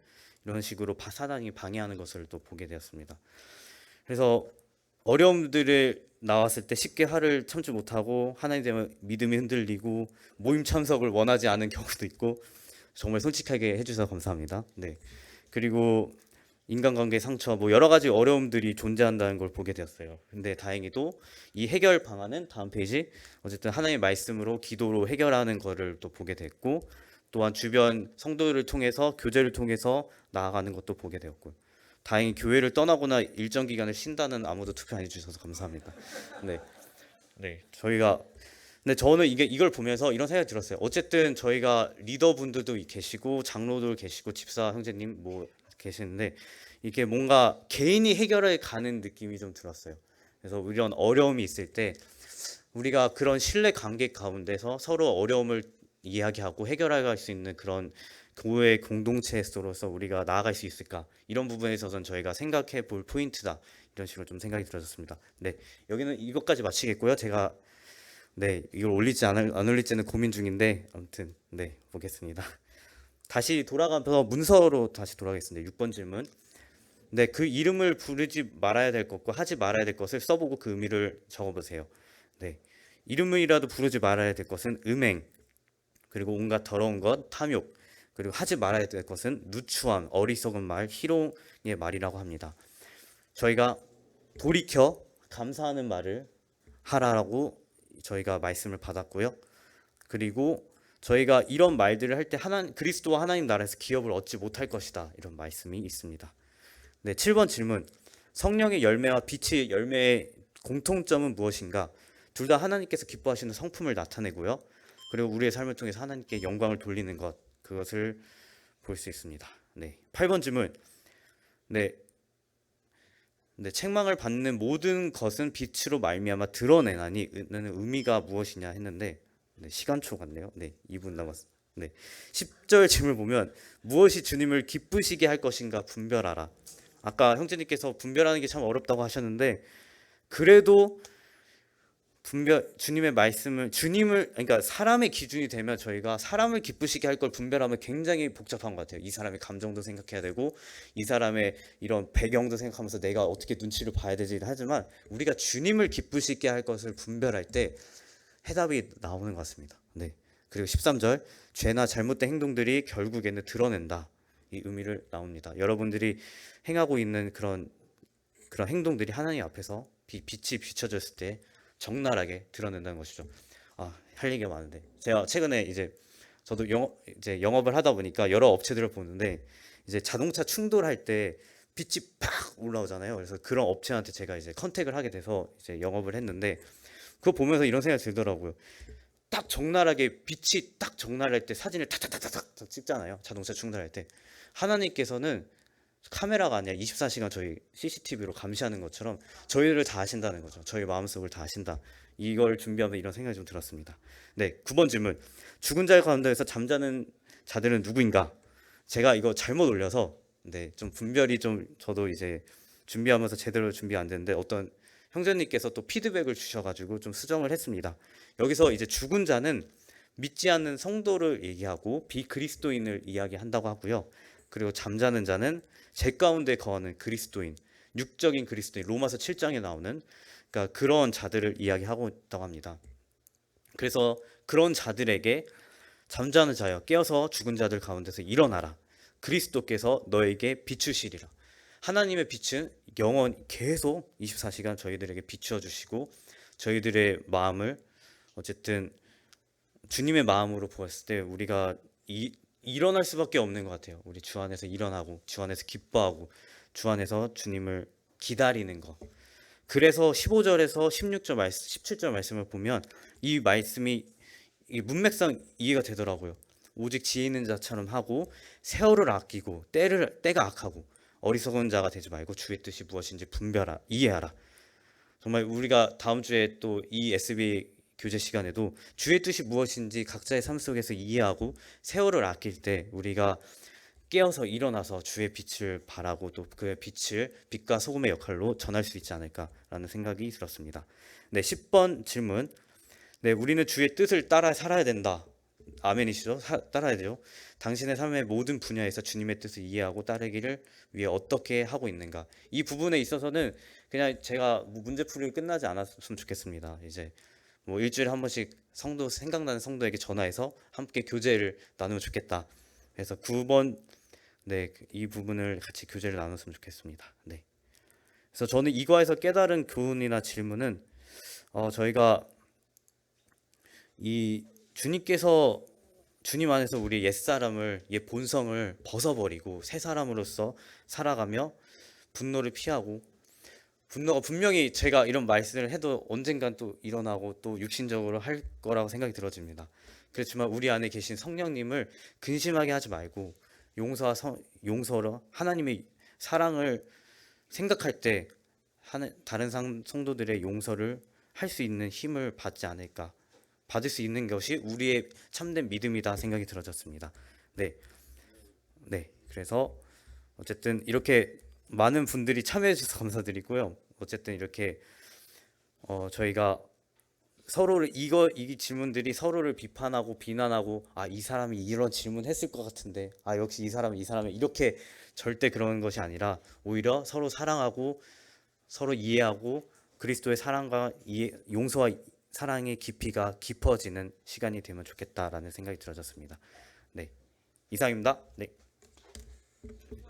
이런 식으로 사단이 방해하는 것을 또 보게 되었습니다. 그래서 어려움들을 나왔을 때 쉽게 화를 참지 못하고 하나님 때문에 믿음이 흔들리고 모임 참석을 원하지 않은 경우도 있고, 정말 솔직하게 해주셔서 감사합니다. 네, 그리고 인간관계 상처, 뭐 여러 가지 어려움들이 존재한다는 걸 보게 되었어요. 근데 다행히도 이 해결 방안은 다음 페이지, 어쨌든 하나님의 말씀으로 기도로 해결하는 거를 또 보게 됐고, 또한 주변 성도를 통해서 교제를 통해서 나아가는 것도 보게 되었고요. 다행히 교회를 떠나거나 일정 기간을 쉰다는 아무도 투표 안 해주셔서 감사합니다. 네, 저희가 근데 저는 이걸 보면서 이런 생각이 들었어요. 어쨌든 저희가 리더분들도 계시고 장로들 계시고 집사 형제님 뭐 계시는데, 이게 뭔가 개인이 해결해 가는 느낌이 좀 들었어요. 그래서 이런 어려움이 있을 때 우리가 그런 신뢰 관계 가운데서 서로 어려움을 이야기하고 해결할 수 있는 그런 교회 공동체로서 우리가 나아갈 수 있을까, 이런 부분에 있어서는 저희가 생각해 볼 포인트다, 이런 식으로 좀 생각이 들어졌습니다. 네, 여기는 이것까지 마치겠고요. 제가 이걸 올릴지 안 올릴지는 고민 중인데, 아무튼 보겠습니다. 다시 돌아가서 문서로 다시 돌아가겠습니다. 6번 질문. 네, 그 이름을 부르지 말아야 될 것과 하지 말아야 될 것을 써보고 그 의미를 적어보세요. 네, 이름이라도 부르지 말아야 될 것은 음행, 그리고 온갖 더러운 것, 탐욕, 그리고 하지 말아야 될 것은 누추함, 어리석은 말, 희롱의 말이라고 합니다. 저희가 돌이켜 감사하는 말을 하라고 저희가 말씀을 받았고요. 그리고 저희가 이런 말들을 할 때 그리스도와 하나님 나라에서 기업을 얻지 못할 것이다, 이런 말씀이 있습니다. 네, 7번 질문. 성령의 열매와 빛의 열매의 공통점은 무엇인가? 둘 다 하나님께서 기뻐하시는 성품을 나타내고요. 그리고 우리의 삶을 통해서 하나님께 영광을 돌리는 것, 그것을 볼 수 있습니다. 네, 8번 질문. 네, 책망을 받는 모든 것은 빛으로 말미암아 드러내나니 는 의미가 무엇이냐 했는데, 시간초 같네요. 2분 남았습니다. 10절 질문을 보면 무엇이 주님을 기쁘시게 할 것인가 분별하라. 아까 형제님께서 분별하는 게 참 어렵다고 하셨는데, 그래도 주님의 말씀을 그러니까 사람의 기준이 되면 저희가 사람을 기쁘시게 할 걸 분별하면 굉장히 복잡한 것 같아요. 이 사람의 감정도 생각해야 되고 이 사람의 이런 배경도 생각하면서 내가 어떻게 눈치를 봐야 되지 하지만, 우리가 주님을 기쁘시게 할 것을 분별할 때 해답이 나오는 것 같습니다. 네, 그리고 13절, 죄나 잘못된 행동들이 결국에는 드러낸다, 이 의미를 나옵니다. 여러분들이 행하고 있는 그런 행동들이 하나님 앞에서 빛이 비춰졌을 때 적나라하게 드러낸다는 것이죠. 할 얘기가 많은데, 제가 최근에 저도 영업을 하다 보니까 여러 업체들을 보는데, 자동차 충돌할 때 빛이 팍 올라오잖아요. 그래서 그런 업체한테 제가 컨택을 하게 돼서 영업을 했는데, 그거 보면서 이런 생각이 들더라고요. 딱 적나라하게 빛이 딱 적나라할 때 사진을 탁탁탁탁 찍잖아요. 자동차 충돌할 때. 하나님께서는 카메라가 아니라 24시간 저희 CCTV로 감시하는 것처럼 저희를 다 아신다는 거죠. 저희 마음속을 다 아신다. 이걸 준비하면서 이런 생각이 좀 들었습니다. 네, 9번 질문. 죽은 자 가운데서 잠자는 자들은 누구인가? 제가 이거 잘못 올려서 좀 분별이 좀, 저도 준비하면서 제대로 준비 안 됐는데 어떤 형제님께서 또 피드백을 주셔가지고 좀 수정을 했습니다. 여기서 죽은 자는 믿지 않는 성도를 얘기하고 비그리스도인을 이야기한다고 하고요. 그리고 잠자는 자는 제 가운데 거하는 그리스도인, 육적인 그리스도인, 로마서 7장에 나오는 그런 자들을 이야기하고 있다고 합니다. 그래서 그런 자들에게 잠자는 자여 깨어서 죽은 자들 가운데서 일어나라. 그리스도께서 너에게 비추시리라. 하나님의 빛은 영원히 계속 24시간 저희들에게 비추어 주시고, 저희들의 마음을 어쨌든 주님의 마음으로 보았을 때 우리가 일어날 수밖에 없는 것 같아요. 우리 주 안에서 일어나고 주 안에서 기뻐하고 주 안에서 주님을 기다리는 거. 그래서 15절에서 16절 말씀, 17절 말씀을 보면 이 말씀이 이 문맥상 이해가 되더라고요. 오직 지혜 있는 자처럼 하고 세월을 아끼고 때가 악하고 어리석은 자가 되지 말고 주의 뜻이 무엇인지 이해하라. 정말 우리가 다음 주에 또 이 SB 교재 시간에도 주의 뜻이 무엇인지 각자의 삶 속에서 이해하고 세월을 아낄 때 우리가 깨어서 일어나서 주의 빛을 발하고 또 그 빛과 소금의 역할로 전할 수 있지 않을까라는 생각이 들었습니다. 네, 10번 질문. 네, 우리는 주의 뜻을 따라 살아야 된다. 아멘이시죠? 따라야 돼요. 당신의 삶의 모든 분야에서 주님의 뜻을 이해하고 따르기를 위해 어떻게 하고 있는가? 이 부분에 있어서는 그냥 제가 문제풀이 끝나지 않았으면 좋겠습니다. 이제 뭐 일주일에 한 번씩 생각나는 성도에게 전화해서 함께 교제를 나누면 좋겠다. 그래서 9번 네, 이 부분을 같이 교제를 나눴으면 좋겠습니다. 네. 그래서 저는 이거에서 깨달은 교훈이나 질문은 저희가 이 주님께서 주님 안에서 우리 옛사람을 옛 본성을 벗어버리고 새 사람으로서 살아가며 분노를 피하고 분노가 분명히 제가 이런 말씀을 해도 언젠간 또 일어나고 또 육신적으로 할 거라고 생각이 들어집니다. 그렇지만 우리 안에 계신 성령님을 근심하게 하지 말고 용서로 하나님의 사랑을 생각할 때 다른 성도들의 용서를 할 수 있는 힘을 받을 수 있는 것이 우리의 참된 믿음이다 생각이 들어졌습니다. 네, 네. 그래서 어쨌든 이렇게 많은 분들이 참여해 주셔서 감사드리고요. 어쨌든 이렇게 저희가 서로를 이 질문들이 서로를 비판하고 비난하고 이 사람이 이런 질문했을 것 같은데 역시 이 사람은 이렇게 절대 그런 것이 아니라 오히려 서로 사랑하고 서로 이해하고 그리스도의 사랑과 용서와 사랑의 깊이가 깊어지는 시간이 되면 좋겠다라는 생각이 들어졌습니다. 네, 이상입니다. 네.